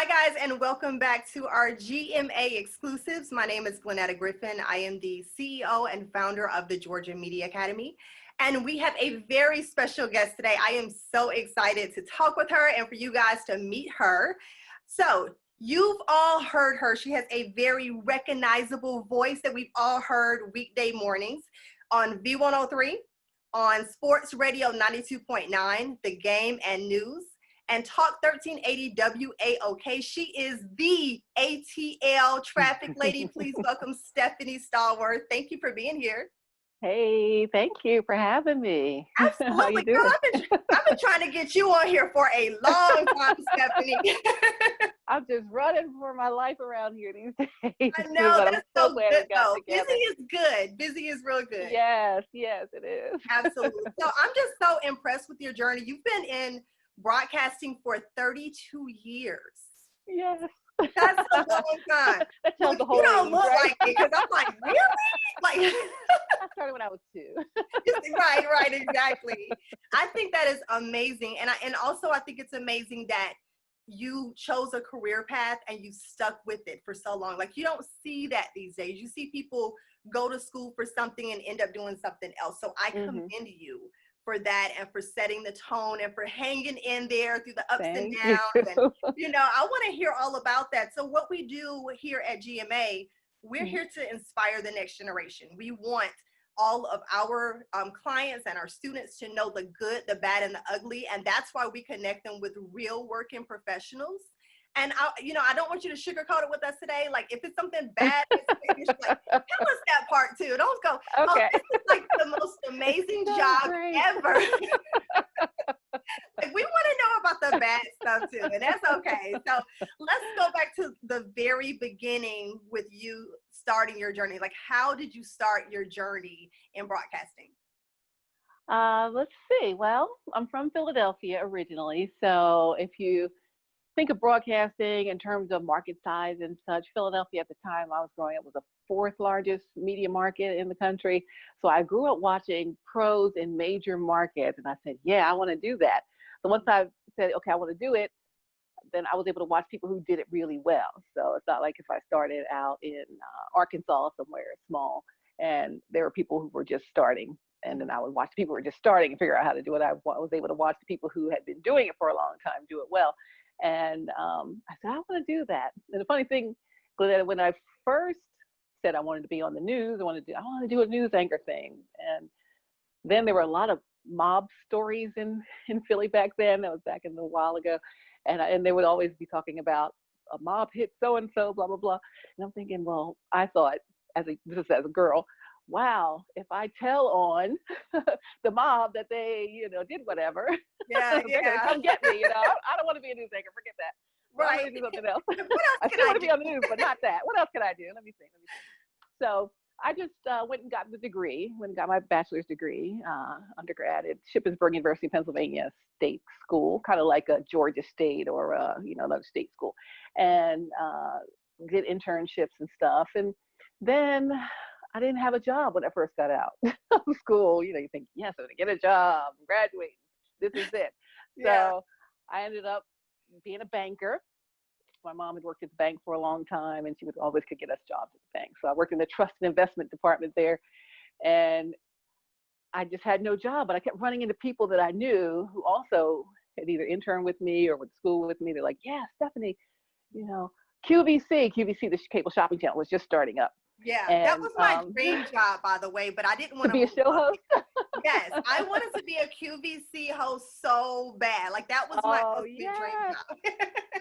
Hi, guys, and welcome back to our GMA exclusives. My name is Glennetta Griffin. I am the CEO and founder of the Georgia Media Academy. And we have a very special guest today. I am so excited to talk with her and for you guys to meet her. So, you've all heard her. She has a very recognizable voice that we've all heard weekday mornings on V103, on Sports Radio 92.9, The Game and News, and Talk 1380 WAOK. She is the ATL traffic lady. Please welcome Stephanie Stallworth. Thank you for being here. Hey, thank you for having me. Absolutely. How you doing? Girl, I've been trying to get you on here for a long time, Stephanie. I'm just running for my life around here these days. I know, but that's I'm so glad good we got though. together. Busy is good. Busy is real good. Yes, it is. Absolutely. So I'm just so impressed with your journey. You've been in broadcasting for 32 years. Yes. That's a long time. That tells the whole You don't age, look right? like it, because I'm like, really? Like, I started when I was 2. right, exactly. I think that is amazing. And also I think it's amazing that you chose a career path and you stuck with it for so long. Like, you don't see that these days. You see people go to school for something and end up doing something else. So I commend you for that and for setting the tone and for hanging in there through the ups and downs. And, I want to hear all about that. So what we do here at GMA, we're here to inspire the next generation. We want all of our clients and our students to know the good, the bad, and the ugly. And that's why we connect them with real working professionals. And I don't want you to sugarcoat it with us today. Like, if it's something bad, it's like, tell us that part too. Don't go, Okay. this is like the most amazing job ever. Like, we want to know about the bad stuff too, and that's okay. So let's go back to the very beginning with you starting your journey. Like, how did you start your journey in broadcasting? Let's see. Well, I'm from Philadelphia originally. So if you think of broadcasting in terms of market size and such, Philadelphia at the time I was growing up was the 4th largest media market in the country. So I grew up watching pros in major markets, and I said, yeah, I want to do that. So once I said, okay, I want to do it, then I was able to watch people who did it really well. So it's not like if I started out in Arkansas somewhere small and there were people who were just starting, and then I would watch people who were just starting and figure out how to do it. I was able to watch the people who had been doing it for a long time do it well. And I said, I want to do that. And the funny thing, when I first said I wanted to be on the news, I want to do a news anchor thing. And then there were a lot of mob stories in Philly back then. That was back in a while ago. And they would always be talking about a mob hit so-and-so, blah, blah, blah. And I'm thinking, well, I thought, as a girl, wow, if I tell on the mob that they, did whatever, they're gonna come get me. I don't want to be a news anchor. Forget that. Right. I want to do something else. What else I still want to be on the news, but not that. What else can I do? Let me see. So I just went and got the degree. Went and got my bachelor's degree, undergrad at Shippensburg University, Pennsylvania State School, kind of like a Georgia State or another state school, and did internships and stuff. And then I didn't have a job when I first got out of school. You think, yes, I'm gonna get a job, I'm graduating, this is it. So I ended up being a banker. My mom had worked at the bank for a long time, and she always could get us jobs at the bank. So I worked in the trust and investment department there, and I just had no job. But I kept running into people that I knew who also had either interned with me or went to school with me. They're like, yeah, Stephanie, QVC, the cable shopping channel, was just starting up. Yeah, and that was my dream job, by the way, but I didn't want to be a show host. Yes, I wanted to be a QVC host so bad. Like, that was my dream job.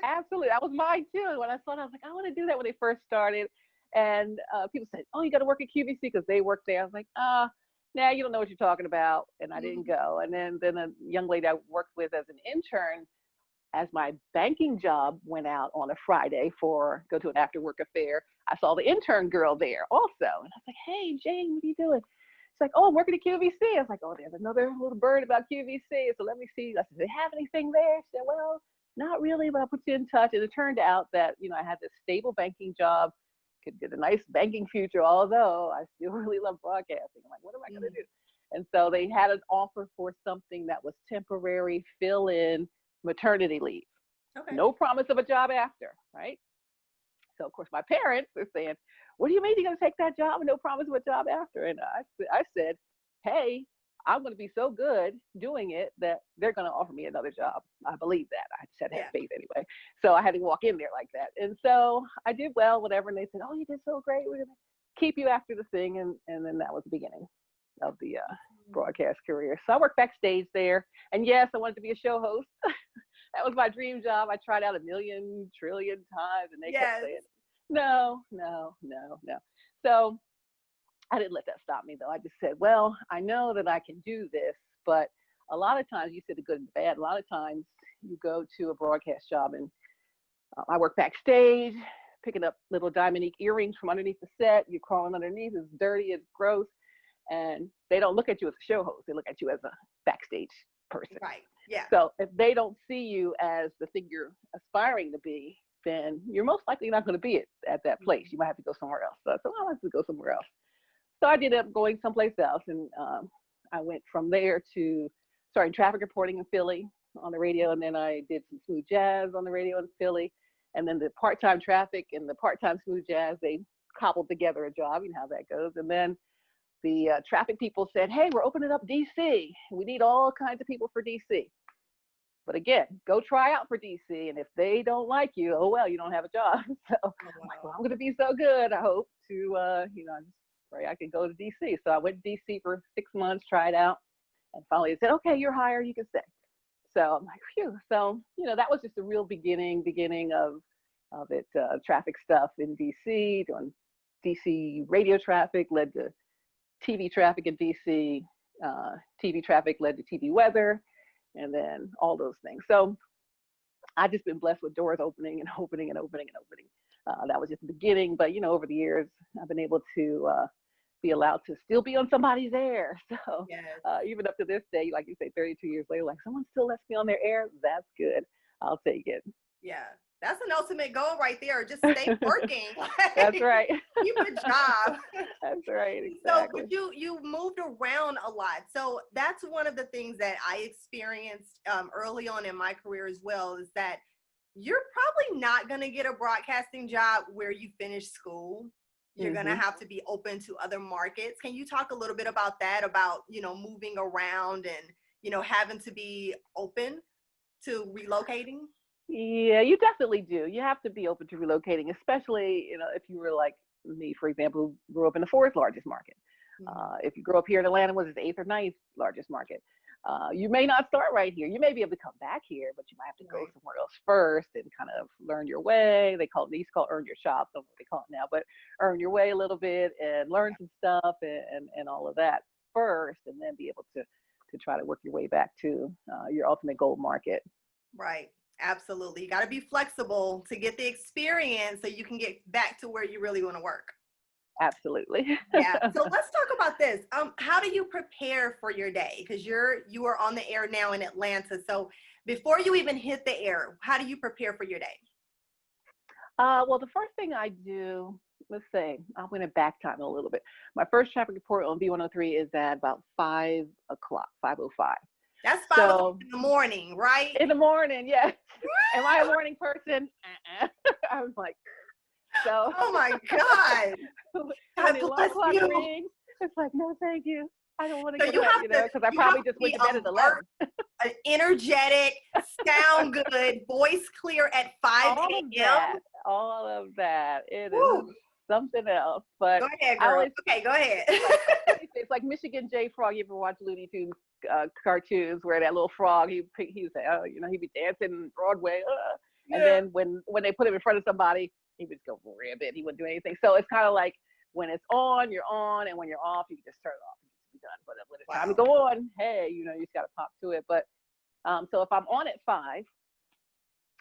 Absolutely, that was mine too. When I saw it, I was like, I want to do that when they first started. And people said, oh, you got to work at QVC because they work there. I was like, nah, you don't know what you're talking about. And I didn't go. And then a young lady I worked with as an intern, as my banking job went out on a Friday go to an after work affair, I saw the intern girl there also. And I was like, hey, Jane, what are you doing? She's like, oh, I'm working at QVC. I was like, oh, there's another little bird about QVC. So let me see. I said, do they have anything there? She said, well, not really, but I'll put you in touch. And it turned out that, I had this stable banking job, could get a nice banking future, although I still really love broadcasting. I'm like, what am I going to do? And so they had an offer for something that was temporary, fill in maternity leave. Okay. No promise of a job after, right? So of course my parents are saying, "What do you mean you're going to take that job and no promise of a job after?" And I said, "Hey, I'm going to be so good doing it that they're going to offer me another job. I believe that. I just had to have Yeah. faith anyway." So I had to walk in there like that. And so I did well, whatever. And they said, "Oh, you did so great. We're going to keep you after the thing." And then that was the beginning of the broadcast career. So I worked backstage there. And yes, I wanted to be a show host. That was my dream job. I tried out a million trillion times and they kept Yes. saying, no, no, no, no. So I didn't let that stop me though. I just said, well, I know that I can do this, but a lot of times, you said the good and the bad, a lot of times you go to a broadcast job and I work backstage, picking up little diamond earrings from underneath the set. You're crawling underneath, it's dirty, it's gross. And they don't look at you as a show host. They look at you as a backstage person. Right. Yeah. So if they don't see you as the thing you're aspiring to be, then you're most likely not going to be at that place. You might have to go somewhere else. So I have to go somewhere else. So I ended up going someplace else. And I went from there to starting traffic reporting in Philly on the radio. And then I did some smooth jazz on the radio in Philly. And then the part-time traffic and the part-time smooth jazz, they cobbled together a job. You know how that goes. And then the traffic people said, "Hey, we're opening up DC. We need all kinds of people for DC. But again, go try out for DC. And if they don't like you, oh, well, you don't have a job." So Oh, I'm wow. like, well, I'm going to be so good, I hope, to, just pray I can go to DC. So I went to DC for 6 months, tried out, and finally they said, "Okay, you're hired, you can stay." So I'm like, phew. So, that was just the real beginning of it, traffic stuff in DC, doing DC radio traffic, led to TV traffic in DC, TV traffic led to TV weather, and then all those things. So I've just been blessed with doors opening and opening and opening and opening. That was just the beginning, but over the years, I've been able to be allowed to still be on somebody's air. So Yes. even up to this day, like you say, 32 years later, like someone still lets me on their air. That's good. I'll take it. Yeah. That's an ultimate goal right there. Just stay working. That's right. Keep a job. That's right. So, Exactly. but you moved around a lot. So that's one of the things that I experienced early on in my career as well, is that you're probably not going to get a broadcasting job where you finish school. You're going to have to be open to other markets. Can you talk a little bit about that, about, moving around and, having to be open to relocating? Yeah, you definitely do. You have to be open to relocating, especially, if you were like me, for example, who grew up in the fourth largest market. If you grow up here in Atlanta, was the eighth or ninth largest market. You may not start right here. You may be able to come back here, but you might have to go somewhere else first and kind of learn your way. They used to call it earn your shop, that's what they call it now, but earn your way a little bit and learn some stuff and all of that first, and then be able to try to work your way back to your ultimate gold market. Right. Absolutely. You got to be flexible to get the experience so you can get back to where you really want to work. Absolutely. Yeah. So let's talk about this. How do you prepare for your day? Because you are on the air now in Atlanta. So before you even hit the air, how do you prepare for your day? Well, the first thing I do, let's say, I'm going to back time a little bit. My first traffic report on B103 is at about 5 o'clock, 5:05. That's 5 o'clock in the morning, right? In the morning, yes. Am I a morning person? I was like, so. Oh my God. When the alarm clock rings, it's like, no, thank you. I don't want to get up, because I probably just went to bed at 11. Energetic, sound good, voice clear at 5 a.m. All of that. It is something else. But go ahead, girl. Okay, go ahead. It's like Michigan J. Frog. You ever watch Looney Tunes cartoons where that little frog, he'd say, oh, he'd be dancing Broadway. And then when they put him in front of somebody, he would just go ribbit. He wouldn't do anything. So it's kind of like when it's on, you're on, and when you're off, you can just turn it off and just be done. But when it's time to go on, hey, you just got to pop to it. But so if I'm on at 5,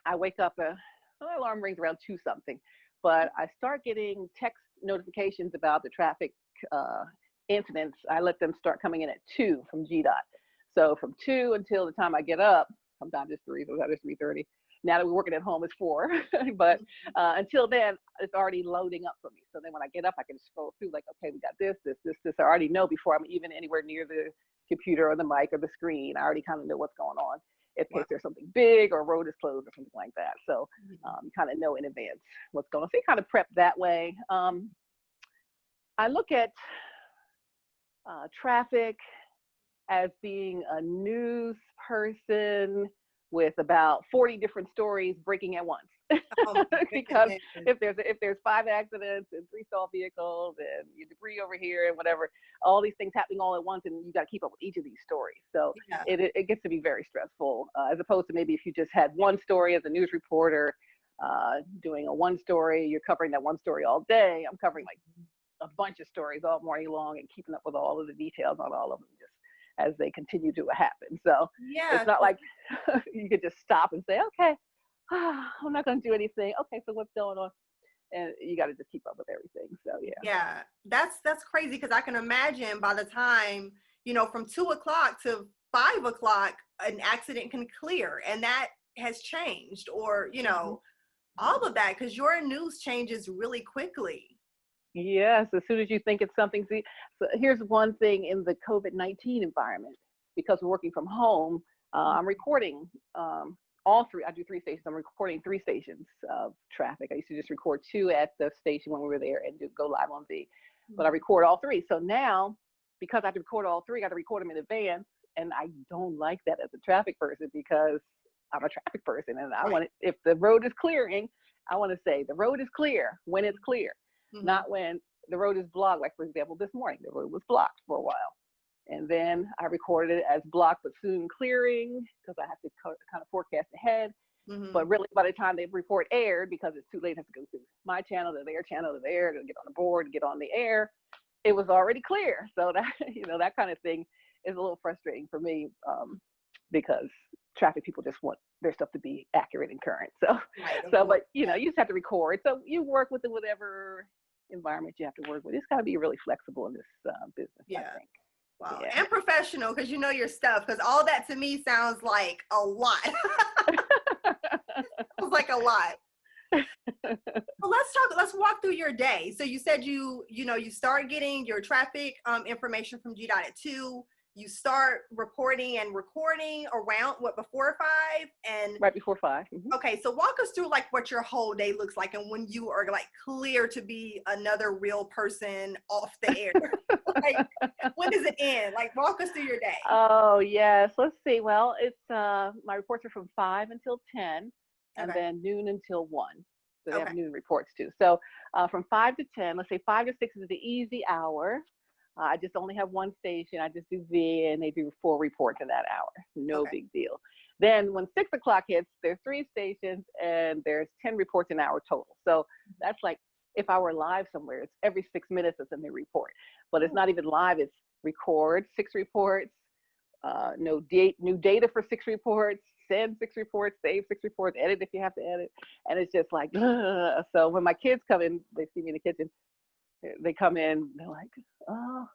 I wake up, my alarm rings around 2 something, but I start getting text notifications about the traffic incidents. I let them start coming in at 2 from GDOT. So from 2 until the time I get up, sometimes it's 3, sometimes it's 3:30. Now that we're working at home, it's 4. But until then, it's already loading up for me. So then when I get up, I can scroll through like, okay, we got this. I already know before I'm even anywhere near the computer or the mic or the screen. I already kind of know what's going on. in Wow. case there's something big or a road is closed or something like that. So Mhm. you kind of know in advance what's going on. So you kind of prep that way. I look at traffic as being a news person with about 40 different stories breaking at once. Oh my Because goodness. if there's 5 accidents and 3 stalled vehicles and you debris over here and whatever, all these things happening all at once, and you got to keep up with each of these stories. So Yeah. it gets to be very stressful, as opposed to maybe if you just had one story as a news reporter, doing a one story, you're covering that one story all day. I'm covering like a bunch of stories all morning long and keeping up with all of the details on all of them just as they continue to happen. So it's Yeah. not like you could just stop and say, okay, I'm not going to do anything. Okay, so what's going on? And you got to just keep up with everything. So yeah. Yeah. That's crazy because I can imagine by the time, from 2 o'clock to 5 o'clock, an accident can clear and that has changed or, Mhm. all of that because your news changes really quickly. Yes, as soon as you think it's something. See, so here's one thing in the COVID-19 environment, because we're working from home, I'm recording all three. I do 3 stations. I'm recording 3 stations of traffic. I used to just record 2 at the station when we were there and go live on V, but I record all 3. So now, because I have to record all 3, I got to record them in advance, and I don't like that as a traffic person because I'm a traffic person, and I Right. want it, if the road is clearing, I want to say the road is clear when it's clear, Hmm. not when the road is blocked. Like, for example, this morning, the road was blocked for a while. And then I recorded it as blocked but soon clearing because I have to kind of forecast ahead. Hmm. But really, by the time the report aired, because it's too late, it has to go through my channel to their channel to there to get on the board, to get on the air. It was already clear. So that, that kind of thing is a little frustrating for me, because traffic people just want their stuff to be accurate and current. So, Right. Of so, course. but you just have to record. So you work with whatever environment you have to work with. It's got to be really flexible in this business, I Yeah. think. Wow. Yeah. And professional because you know your stuff because all that to me sounds like a lot. Sounds like a lot. Well, let's walk through your day. So you said you start getting your traffic information from GDOT at 2. You start reporting and recording around what before 5 and Right before 5. Mm-hmm. okay, so walk us through like what your whole day looks like and when you are like clear to be another real person off the air. Like when does it end? Like walk us through your day. Oh yes. Let's see. Well, it's my reports are from 5 until 10, and Okay. then noon until 1. So they have Okay. noon reports too. So from 5 to 10, let's say 5 to 6 is the easy hour. I just only have one station. I just do V, and they do 4 reports in that hour. No Okay. big deal. Then when 6 o'clock hits, there's 3 stations, and there's 10 reports an hour total. So that's like if I were live somewhere, it's every 6 minutes it's a new report. But it's Ooh. not even live. It's record 6 reports, no new data for 6 reports, send 6 reports, save 6 reports, edit if you have to edit. And it's just like, ugh. So when my kids come in, they see me in the kitchen, they come in, they're like, oh,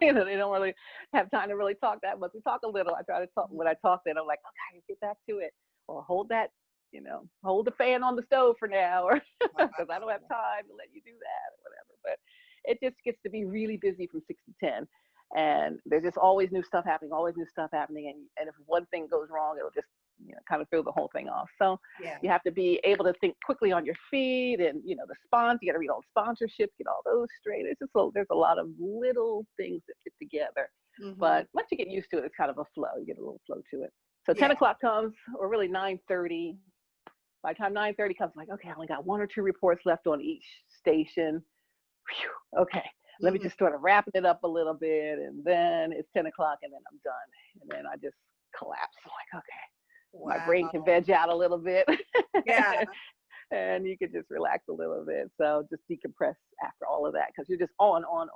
they don't really have time to really talk that much. We talk a little. I try to talk. When I talk, then I'm like, okay, get back to it, or hold that, hold the fan on the stove for now, or because I don't have time to let you do that or whatever. But it just gets to be really busy from 6 to 10, and there's just always new stuff happening, and if one thing goes wrong, it'll just kind of throw the whole thing off. So Yeah. you have to be able to think quickly on your feet, and the sponsors. You got to read all the sponsorships, get all those straight. It's just there's a lot of little things that fit together. Hmm. But once you get used to it, it's kind of a flow. You get a little flow to it. So 10 Yeah. o'clock comes, or really 9:30. By the time 9:30 comes, I'm like, okay, I only got 1 or 2 reports left on each station. Whew, okay, let me Hmm. just start wrapping it up a little bit, and then it's 10 o'clock, and then I'm done, and then I just collapse. I'm like, okay, my brain can Wow. veg out a little bit. Yeah. And you can just relax a little bit. So just decompress after all of that, because you're just on, and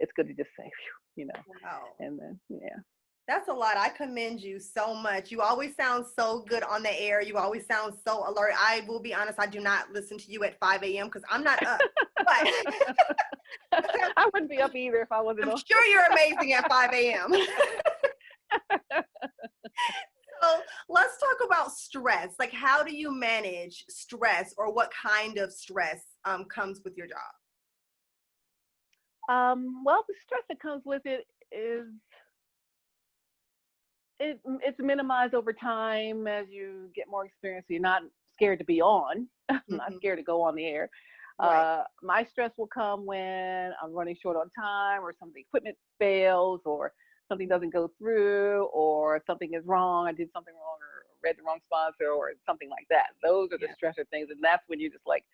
it's good to just say, phew, Wow. and then yeah. That's a lot. I commend you so much. You always sound so good on the air. You always sound so alert. I will be honest, I do not listen to you at 5 a.m. because I'm not up. But I wouldn't be up either if I wasn't I'm on. sure you're amazing at 5 a.m. So let's talk about stress. Like, how do you manage stress or what kind of stress comes with your job? Well, the stress that comes with it is it's minimized over time as you get more experience. So you're not scared to be on, not Hmm. scared to go on the air. Right. My stress will come when I'm running short on time, or some of the equipment fails, or something doesn't go through, or something is wrong. I did something wrong, or read the wrong sponsor, or something like that. Those are the Yeah. stressor things, and that's when you just like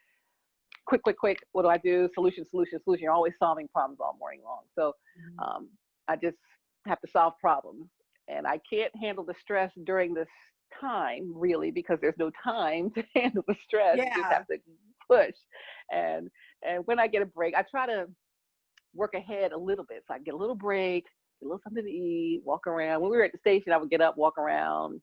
quick, quick, quick. What do I do? Solution, solution, solution. You're always solving problems all morning long. So Mhm. I just have to solve problems, and I can't handle the stress during this time really, because there's no time to handle the stress. You just Yeah. have to push, and when I get a break, I try to work ahead a little bit, so I get a little break, get a little something to eat, walk around. When we were at the station, I would get up, walk around.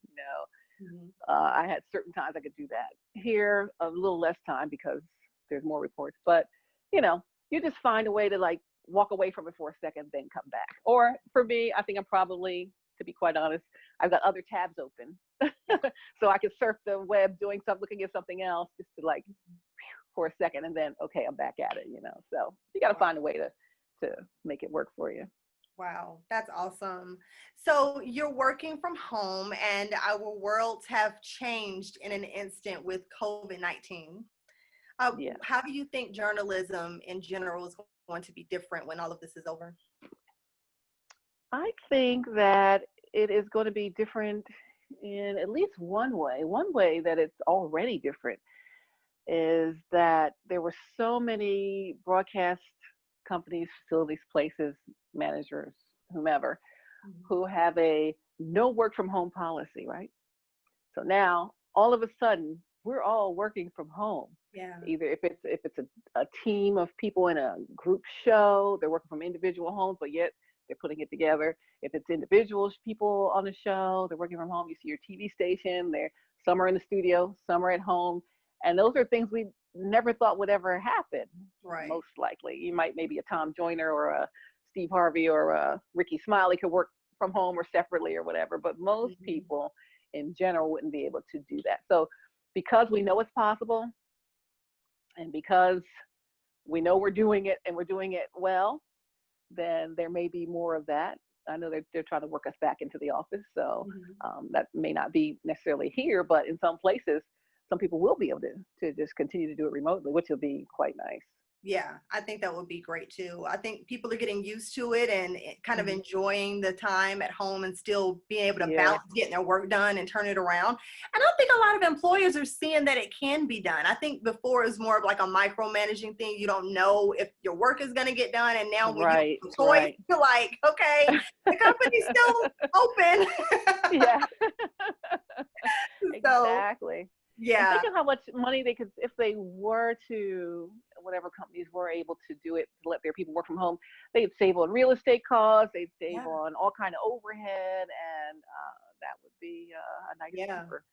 Mhm. I had certain times I could do that. Here, a little less time because there's more reports. But you know, you just find a way to like walk away from it for a second, then come back. Or for me, I think I'm probably, to be quite honest, I've got other tabs open, Yeah. so I can surf the web doing something, looking at something else, just to like for a second, and then okay, I'm back at it. So you got to Wow. find a way to make it work for you. Wow, that's awesome. So you're working from home, and our worlds have changed in an instant with COVID-19. Yeah. How do you think journalism in general is going to be different when all of this is over? I think that it is going to be different in at least one way. One way that it's already different is that there were so many broadcast companies, facilities, places, managers, whomever, Mhm. who have a no work from home policy, right? So now all of a sudden we're all working from home. Yeah. Either if it's a team of people in a group show, they're working from individual homes, but yet they're putting it together. If it's individuals, people on the show, they're working from home. You see your TV station, they're some are in the studio, some are at home. And those are things we never thought would ever happen, Right. most likely. You might maybe a Tom Joyner or a Steve Harvey or a Ricky Smiley could work from home or separately or whatever, but most Mhm. people in general wouldn't be able to do that. So because we know it's possible, and because we know we're doing it and we're doing it well, then there may be more of that. I know they're trying to work us back into the office, so Mhm. that may not be necessarily here, but in some places, some people will be able to just continue to do it remotely, which will be quite nice. Yeah, I think that would be great too. I think people are getting used to it and kind of Hmm. enjoying the time at home and still being able to Yeah, balance getting their work done and turn it around. And I think a lot of employers are seeing that it can be done. I think before it was more of like a micromanaging thing. You don't know if your work is going to get done. And now when you right, have a choice, right. you're like, okay, the company's still open. Yeah, So, exactly. And yeah. think of how much money they could, if they were to, whatever companies were able to do it, to let their people work from home, they'd save on real estate costs, they'd save Yeah. on all kind of overhead, and that would be a nice thing Yeah. for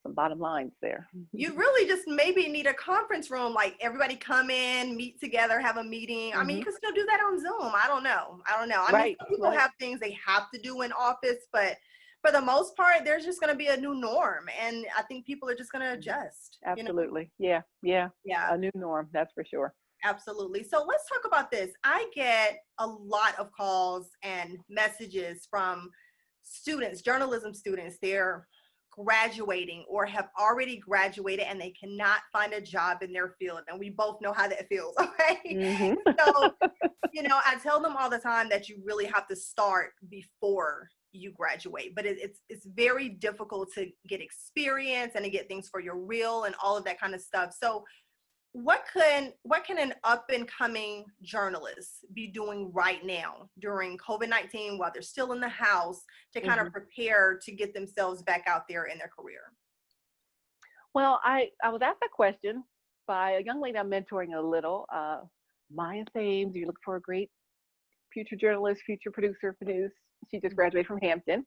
some bottom lines there. You really just maybe need a conference room, like everybody come in, meet together, have a meeting. I mean, you Hmm. can still do that on Zoom. I don't know. I don't know. I mean, Right, some people right. have things they have to do in office, but for the most part, there's just going to be a new norm. And I think people are just going to Mhm. adjust. Absolutely. Yeah, yeah. Yeah, A new norm, that's for sure. absolutely. So let's talk about this. I get a lot of calls and messages from students, journalism students. They're graduating or have already graduated and they cannot find a job in their field. And we both know how that feels. Okay. Hmm. So, I tell them all the time that you really have to start before you graduate, but it's very difficult to get experience and to get things for your real and all of that kind of stuff. So what can an up and coming journalist be doing right now during COVID-19 while they're still in the house to kind of Hmm. prepare to get themselves back out there in their career? Well, I was asked that question by a young lady I'm mentoring a little, Maya Thames. You look for a great future journalist, future producer for news. She just graduated from Hampton.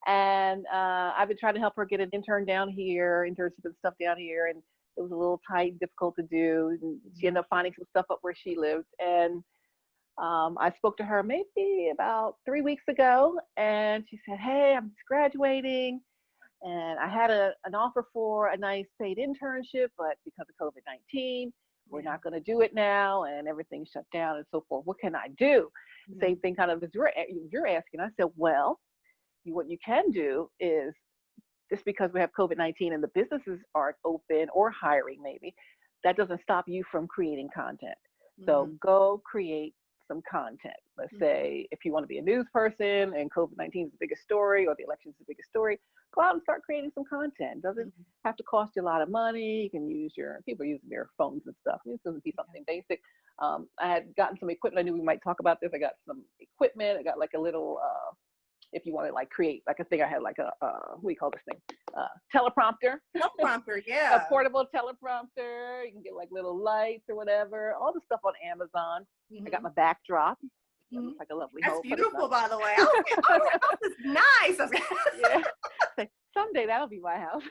And I've been trying to help her get an internship and stuff down here. And it was a little tight, difficult to do. And she ended up finding some stuff up where she lived. And I spoke to her maybe about 3 weeks ago. And she said, "Hey, I'm just graduating. And I had an offer for a nice paid internship, but because of COVID-19, we're Yeah. not going to do it now, and everything's shut down and so forth. What can I do?" Mhm. Same thing kind of as you're asking. I said, "Well, what you can do is, just because we have COVID-19 and the businesses aren't open or hiring, maybe, that doesn't stop you from creating content. So Mhm. go create some content. Let's Mhm. say if you want to be a news person and COVID-19 is the biggest story or the election is the biggest story, go out and start creating some content. Doesn't Mhm. have to cost you a lot of money. You can use people are using their phones and stuff. This doesn't be something basic. I had gotten some equipment. I knew we might talk about this. I got some equipment. I got like a little if you want to like create like a thing. I had like a what do you call this thing? Teleprompter, Teleprompter, a yeah. portable teleprompter. You can get like little lights or whatever. All the stuff on Amazon. I got Mhm. my backdrop. That Mhm. looks like a lovely That's home, but it's beautiful, not. by the way. I was like, oh, your house is nice. I was like, Yeah. Say, someday that'll be my house.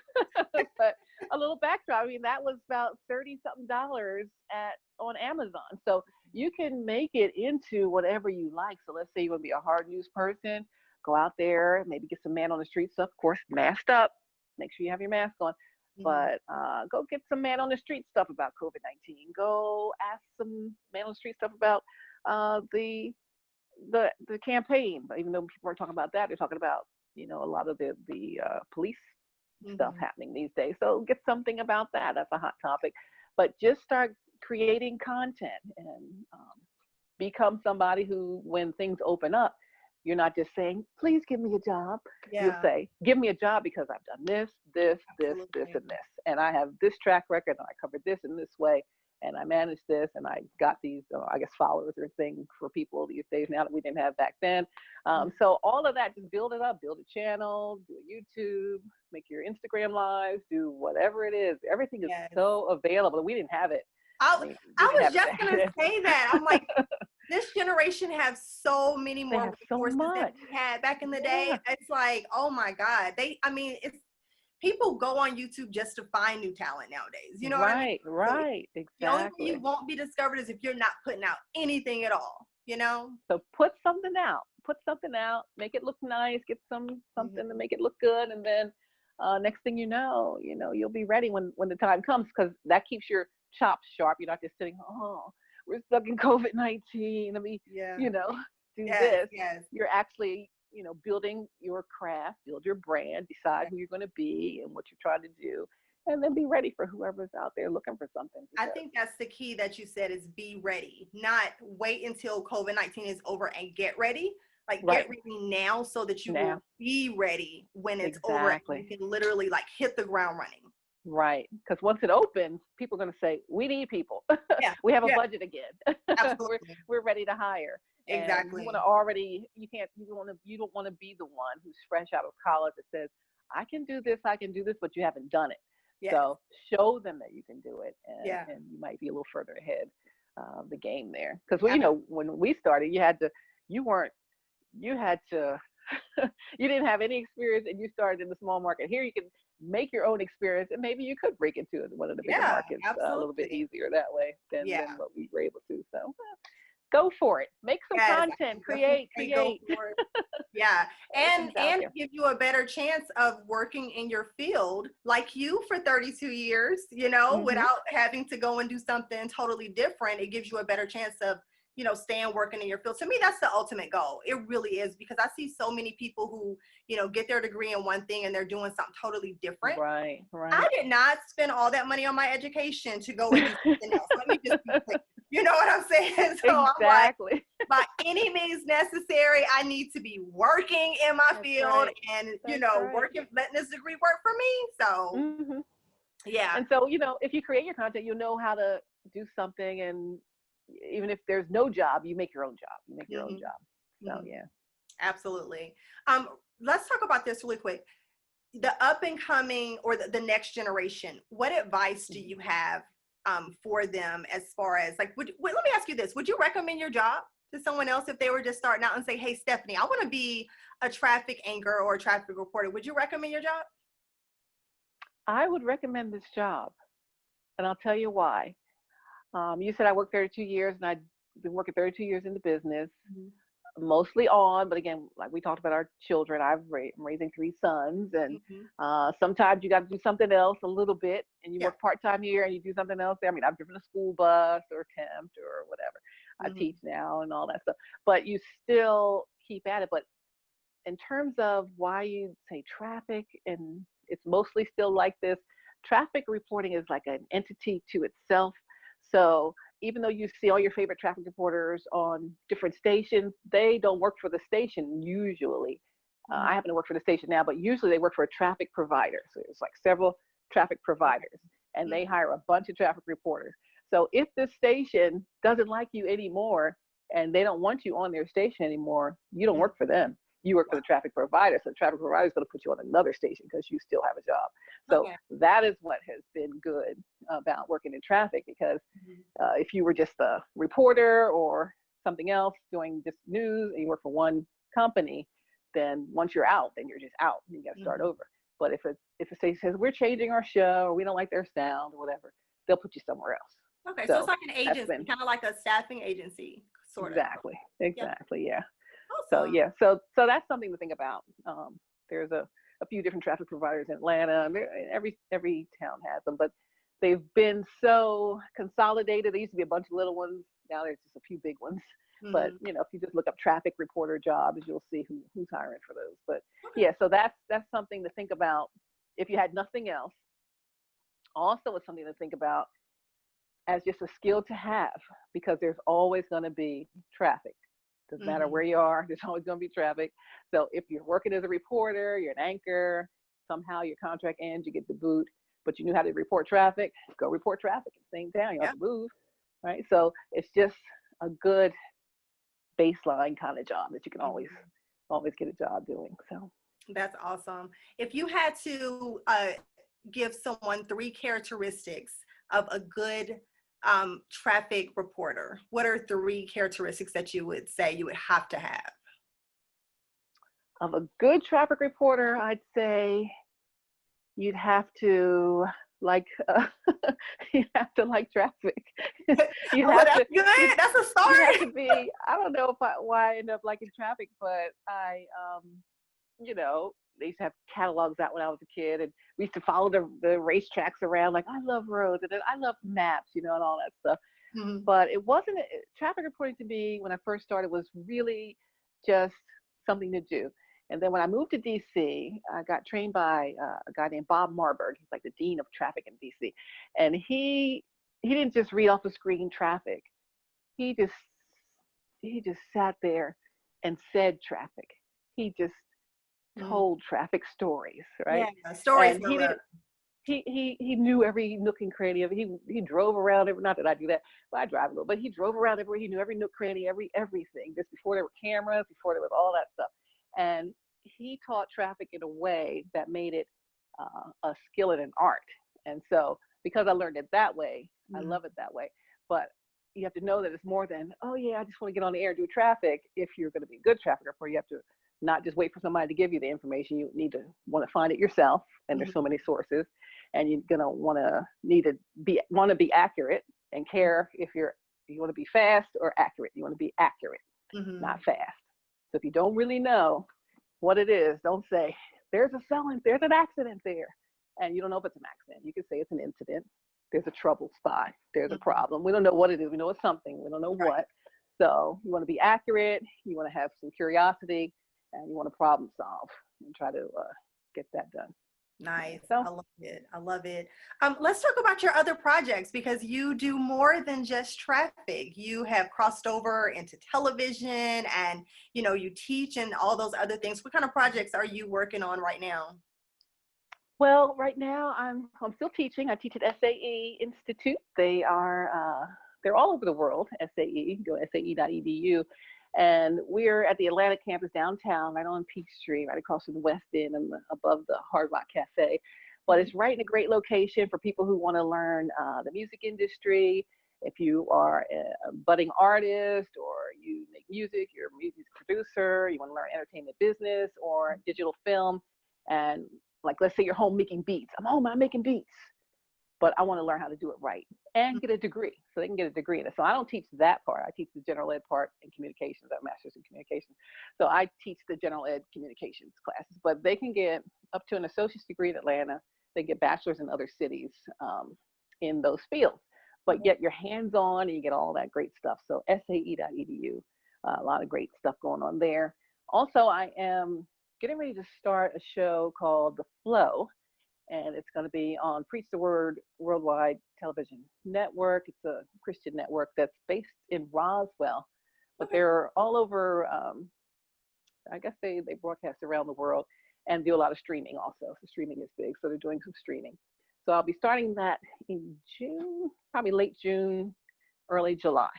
But a little backdrop, I mean, that was about 30 something dollars at on Amazon. So you can make it into whatever you like. So let's say you want to be a hard news person, go out there, maybe get some man on the street stuff, of course, masked up. Make sure you have your mask on. Mhm. But go get some man on the street stuff about COVID-19. Go ask some man on the street stuff about uh, the the campaign. But even though people aren't talking about that, they're talking about a lot of the police stuff Mhm. happening these days. So get something about that. That's a hot topic. But just start creating content and become somebody who, when things open up, you're not just saying, please give me a job. You'll Yeah, say, give me a job because I've done this, this, this, this, absolutely. and this. And I have this track record and I covered this in this way. And I managed this and I got these, I guess, followers or things for people these days now that we didn't have back then. Mhm. So all of that, just build it up, build a channel, do a YouTube, make your Instagram lives, do whatever it is. Everything is Yes. so available. We didn't have it. I I, mean, we I didn't was have it just back going to then. say that. I'm like, this generation has so many They more have so resources than much. we had back in the day. Yeah. It's like, oh my God. I mean, it's people go on YouTube just to find new talent nowadays. You know what I mean? Right, So right, the only way you exactly. won't be discovered is if you're not putting out anything at all, you know? So put something out. Put something out. Make it look nice. Get something to Mhm. make it look good, and then next thing you'll be ready when the time comes, because that keeps your chops sharp. You're not just sitting, oh, we're stuck in COVID-19. Let me, Yeah. you know, do Yes, this. yes. You're actually, building your craft, build your brand, decide Yeah. who you're going to be and what you're trying to do, and then be ready for whoever's out there looking for something. I Because think that's the key that you said is be ready, not wait until COVID-19 is over and get ready. Like get right ready now so that you will now, be ready when it's over and you exactly. can literally like hit the ground running. Right. Because once it opens, people are going to say, we need people. Yeah. We have a Yeah. budget again. we're, Absolutely. we're ready to hire. And you want to Exactly. already, you don't want to be the one who's fresh out of college that says, I can do this, but you haven't done it. Yes. So show them that you can do it. Yeah. And you might be a little further ahead of the game there. Because, well, Absolutely. when we started, you weren't, you had to, you didn't have any experience and you started in the small market. Here you can make your own experience and maybe you could break into one of the bigger Yeah. markets a little bit Absolutely. easier that way than Yeah. what we were able to. So go for it. Make some Yes. I content, can definitely say go create. for it. Yeah. Everything's out And there. give you a better chance of working in your field like you for 32 years, Hmm. without having to go and do something totally different. It gives you a better chance of, staying working in your field. To me, that's the ultimate goal. It really is, because I see so many people who, get their degree in one thing and they're doing something totally different. Right, I right. did not spend all that money on my education to go and do something else. Let me just be clear. You know what I'm saying? So I'm like, Exactly. by any means necessary, I need to be working in my That's field right. and, That's right. working, letting this degree work for me. So, Hmm. yeah. And so, if you create your content, you'll know how to do something. And even if there's no job, you make your own job. You make your own Hmm. job. So, Hmm. yeah. Absolutely. Um, let's talk about this really quick. The up and coming or the next generation, what advice do you have for them as far as like, let me ask you this. Would you recommend your job to someone else if they were just starting out and say, hey, Stephanie, I want to be a traffic anchor or a traffic reporter? Would you recommend your job? I would recommend this job, and I'll tell you why. You said I worked 32 years, and I've been working 32 years in the business, Mhm. mostly on, but again, like we talked about our children, I'm raising three sons, and Mhm. sometimes you got to do something else a little bit, and you Yeah. work part-time here, and you do something else there. I mean, I've driven a school bus or temped or whatever. I Mhm. teach now and all that stuff, but you still keep at it. But in terms of why you say traffic, and it's mostly still like this, traffic reporting is like an entity to itself. So even though you see all your favorite traffic reporters on different stations, they don't work for the station usually. I happen to work for the station now, but usually they work for a traffic provider. So there's like several traffic providers, and they hire a bunch of traffic reporters. So if this station doesn't like you anymore and they don't want you on their station anymore, you don't work for them. You work for the traffic provider. So the traffic provider is going to put you on another station because you still have a job. So that is what has been good about working in traffic, because if you were just a reporter or something else doing just news and you work for one company, then once you're out, then you're just out and you got to start over. But if a station says we're changing our show or we don't like their sound or whatever, they'll put you somewhere else. Okay, so it's like an agency, kind of like a staffing agency, sort of. Exactly, yeah. Awesome. So that's something to think about. There's a few different traffic providers in Atlanta. Every town has them, but they've been so consolidated. There used to be a bunch of little ones. Now there's just a few big ones. But if you just look up traffic reporter jobs, you'll see who's hiring for those. But yeah, so that's something to think about if you had nothing else. Also, it's something to think about as just a skill to have, because there's always going to be traffic. Doesn't matter where you are, there's always going to be traffic. So if you're working as a reporter, you're an anchor, somehow your contract ends, you get the boot, but you knew how to report traffic, go report traffic in the same town. You don't have to move, right? So it's just a good baseline kind of job that you can always get a job doing. So that's awesome. If you had to give someone 3 characteristics of a good traffic reporter, what are 3 characteristics that you would say you would have to have? Of a good traffic reporter, I'd say you'd have to like you have to like traffic. You have that's to, good. That's a start. You have to be. I don't know why I end up liking traffic, but I they used to have catalogs out when I was a kid, and we used to follow the racetracks around. Like, I love roads and I love maps, and all that stuff. But it wasn't traffic reporting to me when I first started was really just something to do. And then when I moved to DC, I got trained by a guy named Bob Marburg. He's like the dean of traffic in DC, and he didn't just read off the screen traffic. He just sat there and said traffic. He just told traffic stories, right? Yeah, stories. And he knew every nook and cranny of it. He drove around every, not that I do that, but I drive a little, but he drove around everywhere. He knew every nook, cranny, everything, just before there were cameras, before there was all that stuff. And he taught traffic in a way that made it a skill and an art. And so because I learned it that way, I love it that way. But you have to know that it's more than, oh yeah, I just want to get on the air and do traffic. If you're going to be a good traffic reporter, you have to not just wait for somebody to give you the information. You need to want to find it yourself. And there's so many sources, and you're going to want to be accurate and care if you want to be fast or accurate. You want to be accurate, not fast. So if you don't really know what it is, don't say, there's an accident there. And you don't know if it's an accident. You can say it's an incident. There's a trouble spot. There's a problem. We don't know what it is. We know it's something. We don't know what. So you want to be accurate. You want to have some curiosity, and you want to problem solve and try to get that done. Nice. So, I love it. Let's talk about your other projects, because you do more than just traffic. You have crossed over into television, and you teach and all those other things. What kind of projects are you working on right now? Well, right now I'm still teaching. I teach at SAE Institute. They're all over the world. SAE, go sae.edu. And we're at the Atlanta campus downtown, right on Peachtree, right across from the West End and above the Hard Rock Cafe. But it's right in a great location for people who want to learn the music industry. If you are a budding artist, or you make music, you're a music producer, you want to learn entertainment business or digital film, and like, let's say you're home making beats. I'm making beats, but I want to learn how to do it right and get a degree. So they can get a degree in it. So I don't teach that part. I teach the general ed part in communications. I have a master's in communications. So I teach the general ed communications classes, but they can get up to an associate's degree in Atlanta. They get bachelor's in other cities in those fields, but yet you're hands-on and you get all that great stuff. So sae.edu, a lot of great stuff going on there. Also, I am getting ready to start a show called The Flow, and it's going to be on Preach the Word Worldwide Television Network. It's a Christian network that's based in Roswell, but Okay. they're all over. I guess they broadcast around the world and do a lot of streaming also. So streaming is big, so they're doing some streaming. So I'll be starting that in June, probably late June, early July.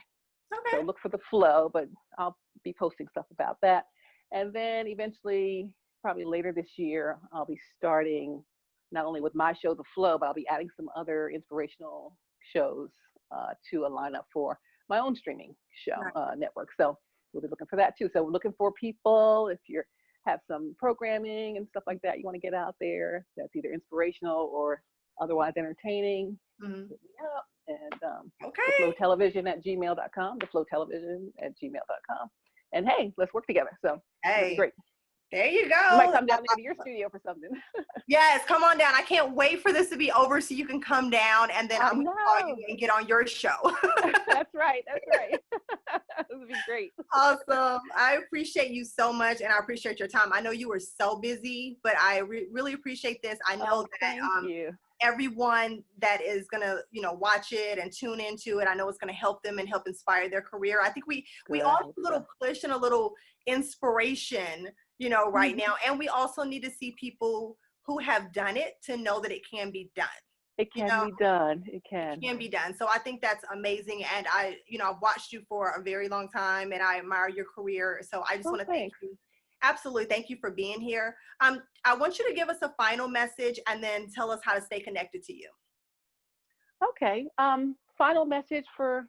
So Okay. look for The Flow, but I'll be posting stuff about that. And then eventually, probably later this year, I'll be starting not only with my show, The Flow, but I'll be adding some other inspirational shows to a lineup for my own streaming show Right. network. So we'll be looking for that too. So we're looking for people, if you have some programming and stuff like that you want to get out there that's either inspirational or otherwise entertaining, Mhm. hit me up. And Okay. theflowtelevision@gmail.com, theflowtelevision@gmail.com. And hey, let's work together. So it'll be Hey, great. there you You might go. come down there to your studio for something. Yes, come on down. I can't wait for this to be over so you can come down and then I I'm going to call you know. and get on your show. That's right. That's right. This would be great. Awesome. I appreciate you so much and I appreciate your time. I know you were so busy, but I really appreciate this. I know Oh, that thank you. everyone that is going to, watch it and tune into it, I know it's going to help them and help inspire their career. I think we Good. I all hope need a so. little push and a little inspiration, right now. And we also need to see people who have done it to know that it can be done. It You can know, be done. It can. can be done. So I think that's amazing. And I've watched you for a very long time and I admire your career. So I just Oh, want to thank thanks. you. Absolutely. Thank you for being here. I want you to give us a final message and then tell us how to stay connected to you. Okay. Final message for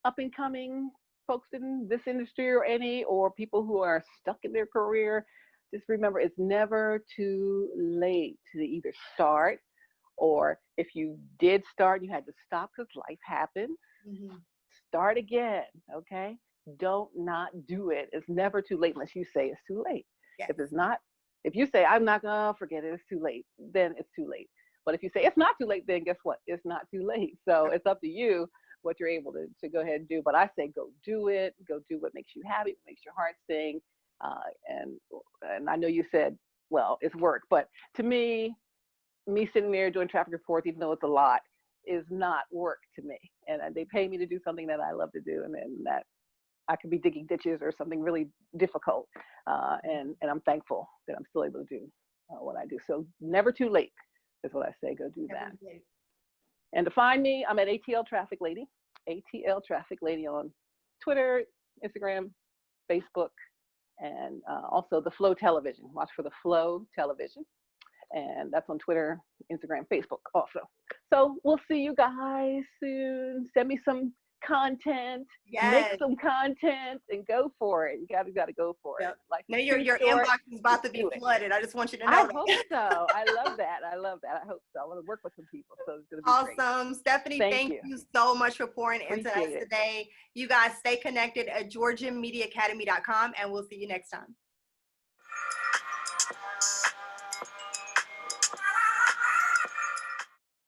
up and coming folks in this industry or people who are stuck in their career. Just remember, it's never too late to either start, or if you did start, you had to stop because life happened. Mm-hmm. Start again. Okay. Don't not do it. It's never too late unless you say it's too late. Yes. If you say, I'm not going to forget it, it's too late, then it's too late. But if you say it's not too late, then guess what? It's not too late. So it's up to you what you're able to go ahead and do. But I say go do it. Go do what makes you happy, what makes your heart sing. And I know you said, well, it's work. But to me sitting there doing traffic reports, even though it's a lot, is not work to me. And they pay me to do something that I love to do, and then that I could be digging ditches or something really difficult. And I'm thankful that I'm still able to do what I do. So never too late is what I say. Go do that. And to find me, I'm at ATL Traffic Lady, ATL Traffic Lady on Twitter, Instagram, Facebook, and also The Flow Television. Watch for The Flow Television. And that's on Twitter, Instagram, Facebook also. So we'll see you guys soon. Send me some content, make Yes. some content, and go for it. You got to go for it. Like, now your inbox is about to be flooded. I just want you to know I that. hope so. I love that. I hope so. I want to work with some people, so it's going to be awesome. great. Stephanie, thank you so much for pouring into us today. You guys stay connected at GeorgianMediaAcademy.com, and we'll see you next time.